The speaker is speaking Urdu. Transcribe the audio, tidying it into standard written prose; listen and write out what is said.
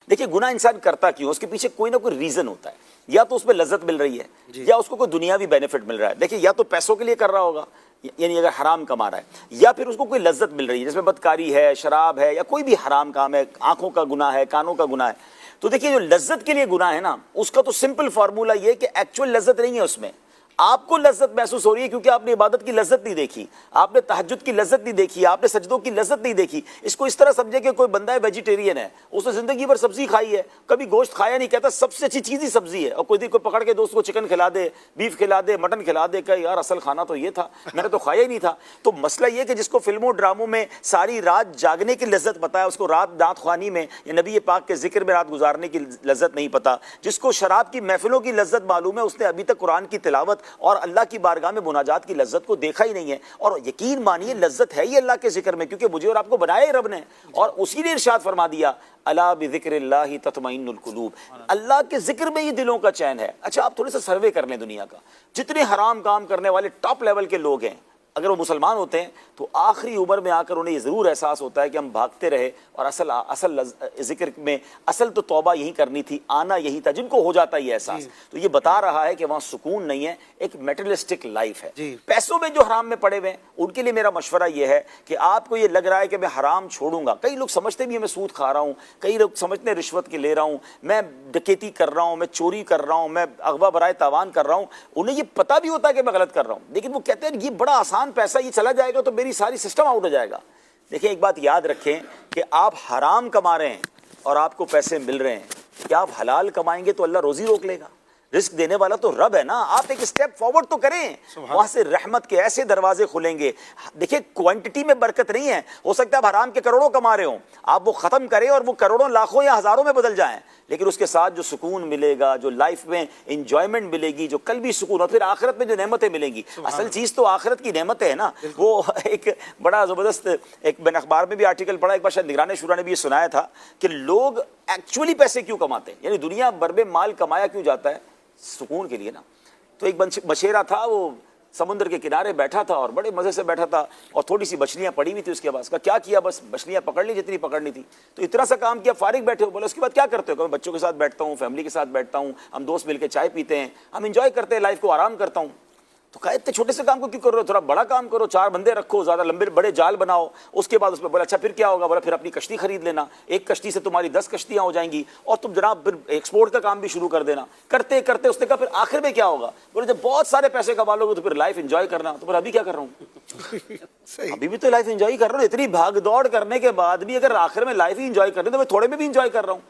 دیکھیے گناہ انسان کرتا کیوں؟ اس کے پیچھے کوئی نہ کوئی ریزن ہوتا ہے. یا تو اس میں لذت مل رہی ہے یا اس کو کوئی دنیاوی بینیفٹ مل رہا ہے. دیکھیے یا تو پیسوں کے لیے کر رہا ہوگا, یعنی اگر حرام کما رہا ہے, یا پھر اس کو کوئی لذت مل رہی ہے جس میں بدکاری ہے, شراب ہے, یا کوئی بھی حرام کام ہے, آنکھوں کا گناہ ہے, کانوں کا گناہ ہے. تو دیکھیے جو لذت کے لیے گناہ ہے نا, اس کا تو سمپل فارمولا یہ کہ ایکچوئل لذت نہیں ہے اس میں. آپ کو لذت محسوس ہو رہی ہے کیونکہ آپ نے عبادت کی لذت نہیں دیکھی, آپ نے تہجد کی لذت نہیں دیکھی, آپ نے سجدوں کی لذت نہیں دیکھی. اس کو اس طرح سمجھے کہ کوئی بندہ ہے ویجیٹیرین ہے, اس نے زندگی بھر سبزی کھائی ہے, کبھی گوشت کھایا نہیں, کہتا سب سے اچھی چیز ہی سبزی ہے, اور کوئی دن کوئی پکڑ کے دوست کو چکن کھلا دے, بیف کھلا دے, مٹن کھلا دے, کہ یار اصل کھانا تو یہ تھا, میں نے تو کھایا ہی نہیں تھا. تو مسئلہ یہ کہ جس کو فلموں ڈراموں میں ساری رات جاگنے کی لذت پتا ہے, اس کو رات دانت خوانی میں یا نبی پاک کے ذکر میں رات گزارنے کی لذت نہیں پتا. جس کو شراب کی محفلوں کی لذت معلوم ہے, اس نے ابھی تک قرآن کی تلاوت اور اللہ کی بارگاہ میں مناجات کی لذت کو دیکھا ہی نہیں ہے. اور یقین مانیے لذت ہے ہی اللہ کے ذکر میں, کیونکہ مجھے اور آپ کو بنایا ہی رب نے, اور اسی نے ارشاد فرما دیا الا بذکر اللہ تطمئن القلوب, اللہ کے ذکر میں ہی دلوں کا چین ہے. اچھا آپ تھوڑے سا سروے کر لیں دنیا کا, جتنے حرام کام کرنے والے ٹاپ لیول کے لوگ ہیں, اگر وہ مسلمان ہوتے ہیں تو آخری عمر میں آ کر انہیں یہ ضرور احساس ہوتا ہے کہ ہم بھاگتے رہے, اور اصل ذکر میں اصل تو توبہ یہی کرنی تھی, آنا یہی تھا. جن کو ہو جاتا ہے یہ احساس, تو یہ بتا رہا ہے کہ وہاں سکون نہیں ہے, ایک میٹرلسٹک لائف ہے. پیسوں میں جو حرام میں پڑے ہوئے ہیں ان کے لیے میرا مشورہ یہ ہے کہ آپ کو یہ لگ رہا ہے کہ میں حرام چھوڑوں گا, کئی لوگ سمجھتے بھی ہیں میں سود کھا رہا ہوں, کئی لوگ سمجھتے ہیں رشوت کے لے رہا ہوں, میں ڈکیتی کر رہا ہوں, میں چوری کر رہا ہوں, میں اغوا برائے تاوان کر رہا ہوں. انہیں یہ پتہ بھی ہوتا ہے کہ میں غلط کر رہا ہوں, لیکن وہ کہتے ہیں یہ بڑا آسان پیسہ, یہ چلا جائے گا تو میری ساری سسٹم آؤٹ ہو جائے گا. دیکھیں ایک بات یاد رکھیں کہ آپ حرام کما رہے ہیں اور آپ کو پیسے مل رہے ہیں, کیا آپ حلال کمائیں گے تو اللہ روزی روک لے گا؟ رزق دینے والا تو رب ہے نا. آپ ایک سٹیپ فارورڈ تو کریں, وہاں سے رحمت کے ایسے دروازے کھلیں گے. دیکھیں کوانٹٹی میں برکت نہیں ہے, ہو سکتا ہے آپ حرام کے کروڑوں کما رہے ہوں, آپ وہ ختم کریں اور وہ کروڑوں لاکھوں یا ہزاروں میں بدل جائیں, لیکن اس کے ساتھ جو سکون ملے گا, جو لائف میں انجوائمنٹ ملے گی, جو قلبی سکون, اور پھر آخرت میں جو نعمتیں ملیں گی, اصل چیز تو آخرت کی نعمتیں ہیں نا. وہ ایک بڑا زبردست ایک بین اخبار میں بھی آرٹیکل پڑھا, ایک بار شاید نگران شورا نے بھی یہ سنایا تھا کہ لوگ ایکچولی پیسے کیوں کماتے ہیں, یعنی دنیا بھر میں مال کمایا کیوں جاتا ہے؟ سکون کے لیے نا. تو ایک بچیرا تھا, وہ سمندر کے کنارے بیٹھا تھا اور بڑے مزے سے بیٹھا تھا, اور تھوڑی سی مچھلیاں پڑی ہوئی تھی اس کے پاس. کیا کیا؟ بس مچھلیاں پکڑ لی جتنی پکڑنی تھی, تو اتنا سا کام کیا, فارغ بیٹھے ہو. بولے اس کے بعد کیا کرتے ہو؟ کہ میں بچوں کے ساتھ بیٹھتا ہوں, فیملی کے ساتھ بیٹھتا ہوں, ہم دوست مل کے چائے پیتے ہیں, ہم انجوائے کرتے ہیں لائف کو, آرام کرتا ہوں. تو کہا اتنے چھوٹے سے کام کو کیوں کر رہے ہو, تھوڑا بڑا کام کرو, 4 بندے رکھو, زیادہ لمبے بڑے جال بناؤ. اس کے بعد اس پہ بولا اچھا پھر کیا ہوگا؟ بولا پھر اپنی کشتی خرید لینا, ایک کشتی سے تمہاری 10 کشتیاں ہو جائیں گی, اور تم جناب پھر ایکسپورٹ کا کام بھی شروع کر دینا. کرتے کرتے اس نے کہا پھر آخر میں کیا ہوگا؟ بولے جب بہت سارے پیسے کما لو گے تو پھر لائف انجوائے کرنا. تو پھر ابھی کیا کر رہا ہوں؟ ابھی بھی تو لائف انجوائے کر رہا ہوں. اتنی بھاگ دوڑ کرنے کے بعد بھی اگر آخر میں لائف ہی انجوائے کرنے تو میں تھوڑے میں بھی انجوائے کر رہا ہوں.